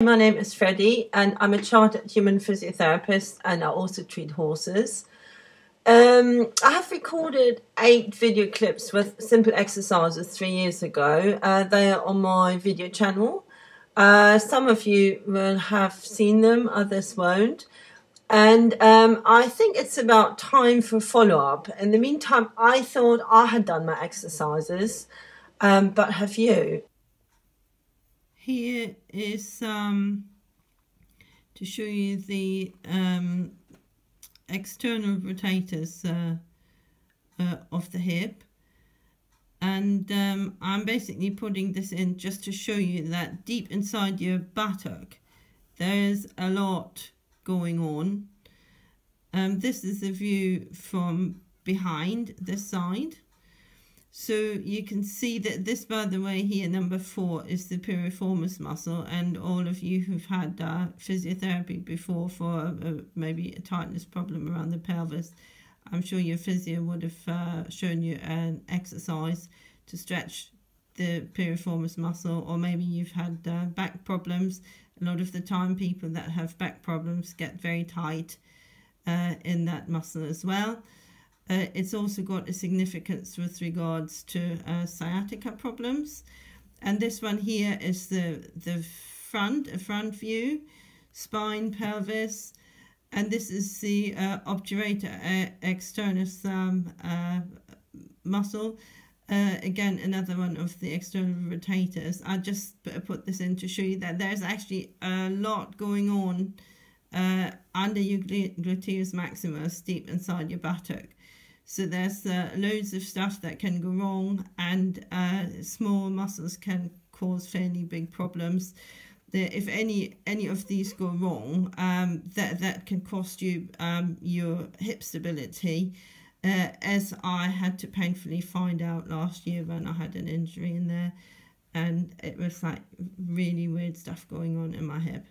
My name is Freddie and I'm a chartered human physiotherapist and I also treat horses. I have recorded 8 video clips with simple exercises 3 years ago. They are on my video channel. Some of you will have seen them, others won't. And I think it's about time for follow-up. In the meantime, I thought I had done my exercises, but have you? Here is to show you the external rotators of the hip, and I'm basically putting this in just to show you that deep inside your buttock there's a lot going on. This is the view from behind this side. So you can see that this, by the way, here, number 4, is the piriformis muscle. And all of you who've had physiotherapy before for maybe a tightness problem around the pelvis, I'm sure your physio would have shown you an exercise to stretch the piriformis muscle. Or maybe you've had back problems. A lot of the time people that have back problems get very tight in that muscle as well. It's also got a significance with regards to sciatica problems. And this one here is the front view, spine, pelvis. And this is the obturator externus muscle. Again, another one of the external rotators. I just put this in to show you that there's actually a lot going on under your gluteus maximus, deep inside your buttock. So there's loads of stuff that can go wrong, and small muscles can cause fairly big problems. If any of these go wrong, that can cost you your hip stability, as I had to painfully find out last year when I had an injury in there, and it was like really weird stuff going on in my hip.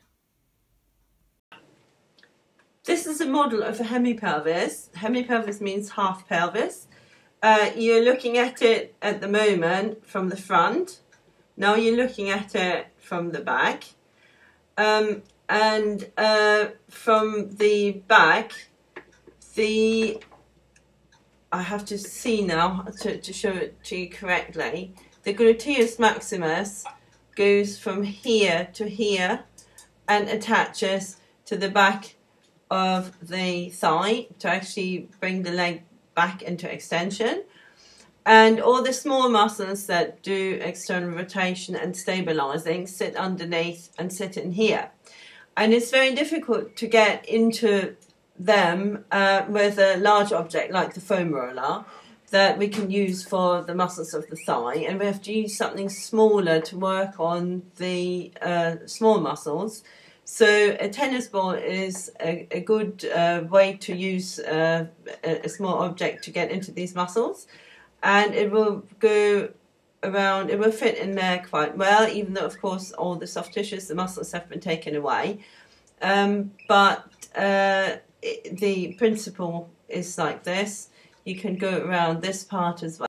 This is a model of a hemipelvis. Hemipelvis means half pelvis. You're looking at it at the moment from the front. Now you're looking at it from the back. And from the back, I have to see now to show it to you correctly. The gluteus maximus goes from here to here and attaches to the back of the thigh to actually bring the leg back into extension, and all the small muscles that do external rotation and stabilizing sit underneath and sit in here, and it's very difficult to get into them with a large object like the foam roller that we can use for the muscles of the thigh, and we have to use something smaller to work on the small muscles. So a tennis ball is a good way to use a small object to get into these muscles, and it will go around, it will fit in there quite well, even though of course all the soft tissues, the muscles have been taken away. But the principle is like this. You can go around this part as well.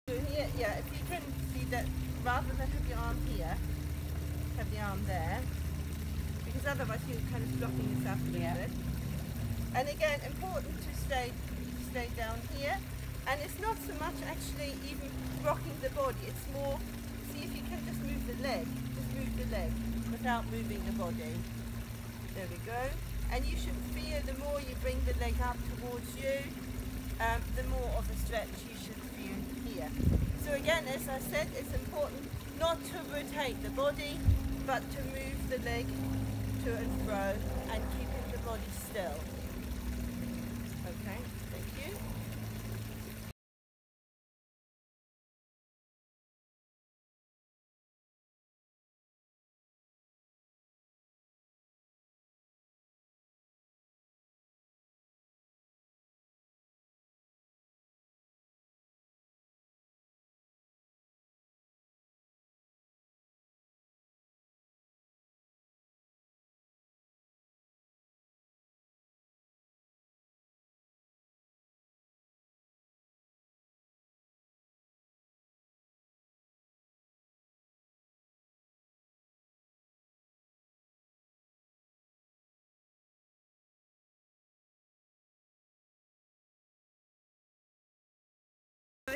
Here, yeah, if you can see that, rather than have your arm here, have the arm there, because otherwise you're kind of blocking yourself a little bit. And again, important to stay down here, and it's not so much actually even rocking the body, it's more, see if you can just move the leg without moving the body. There we go. And you should feel, the more you bring the leg up towards you, the more of a stretch you should feel here. So again, as I said, it's important not to rotate the body, but to move the leg to and fro and keeping the body still.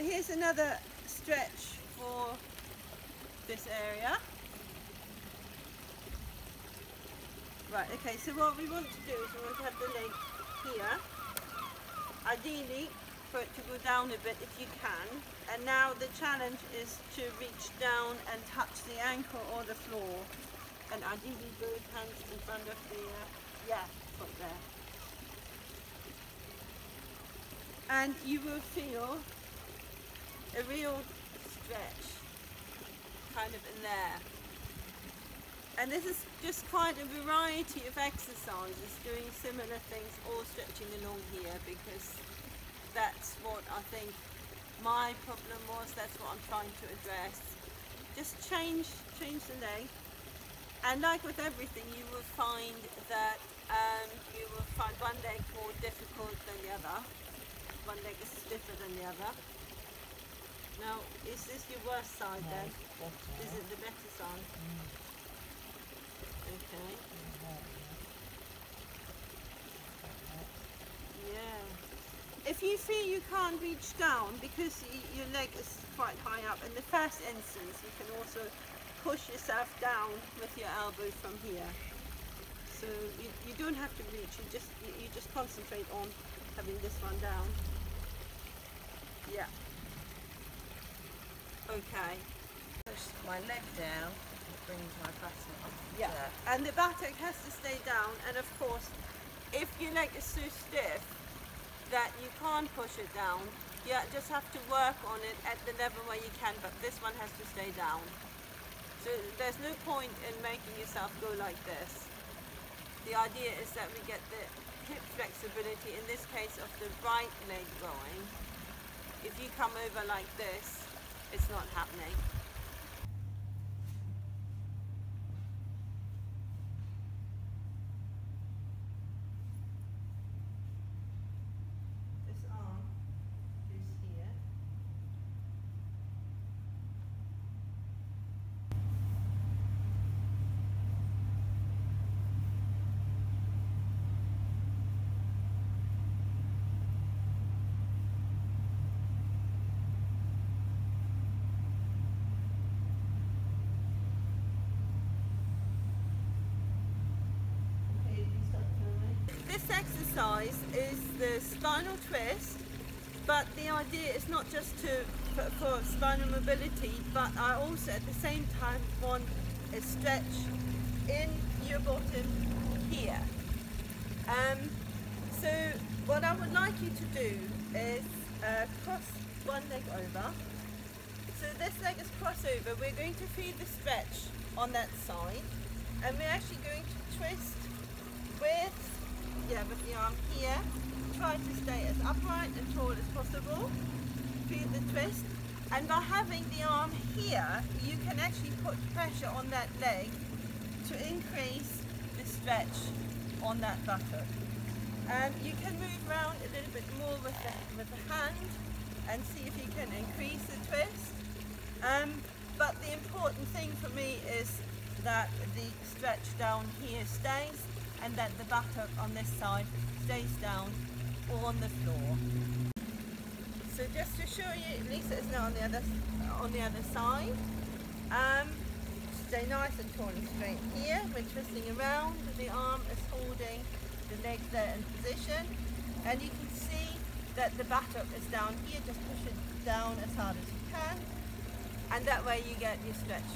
here's another stretch for this area. Right, okay, so what we want to do is we want to have the leg here, ideally for it to go down a bit if you can, and now the challenge is to reach down and touch the ankle or the floor, and ideally both hands in front of the, foot there. And you will feel a real stretch kind of in there. And this is just quite a variety of exercises, doing similar things, all stretching along here, because that's what I think my problem was, that's what I'm trying to address. Just change the leg. And like with everything, you will find that you will find one leg more difficult than the other. One leg is stiffer than the other. Now, is this your worst side then? Is it the better side? Okay. Yeah. If you feel you can't reach down because your leg is quite high up, in the first instance you can also push yourself down with your elbow from here. So you don't have to reach, you just concentrate on having this one down. Yeah. Okay. Push my leg down and bring my buttock up. Yeah. And the buttock has to stay down, and of course, if your leg is so stiff that you can't push it down, you just have to work on it at the level where you can, but this one has to stay down. So there's no point in making yourself go like this. The idea is that we get the hip flexibility, in this case of the right leg going. If you come over like this, it's not happening. This arm is here. This exercise is the spinal twist, but the idea is not just for spinal mobility, but I also at the same time want a stretch in your bottom here. So what I would like you to do is cross one leg over. So this leg is crossover. We're going to feel the stretch on that side, and we're actually going to twist with the arm here. Try to stay as upright and tall as possible. Feel the twist, and by having the arm here, you can actually put pressure on that leg to increase the stretch on that buttock. And you can move around a little bit more with the hand and see if you can increase the twist. But the important thing for me is that the stretch down here stays, and that the buttock on this side stays down or on the floor. So just to show you, Lisa is now on the other side. Stay nice and tall and straight here. We're twisting around. The arm is holding the leg there in position, and you can see that the buttock is down here. Just push it down as hard as you can, and that way you get your stretch.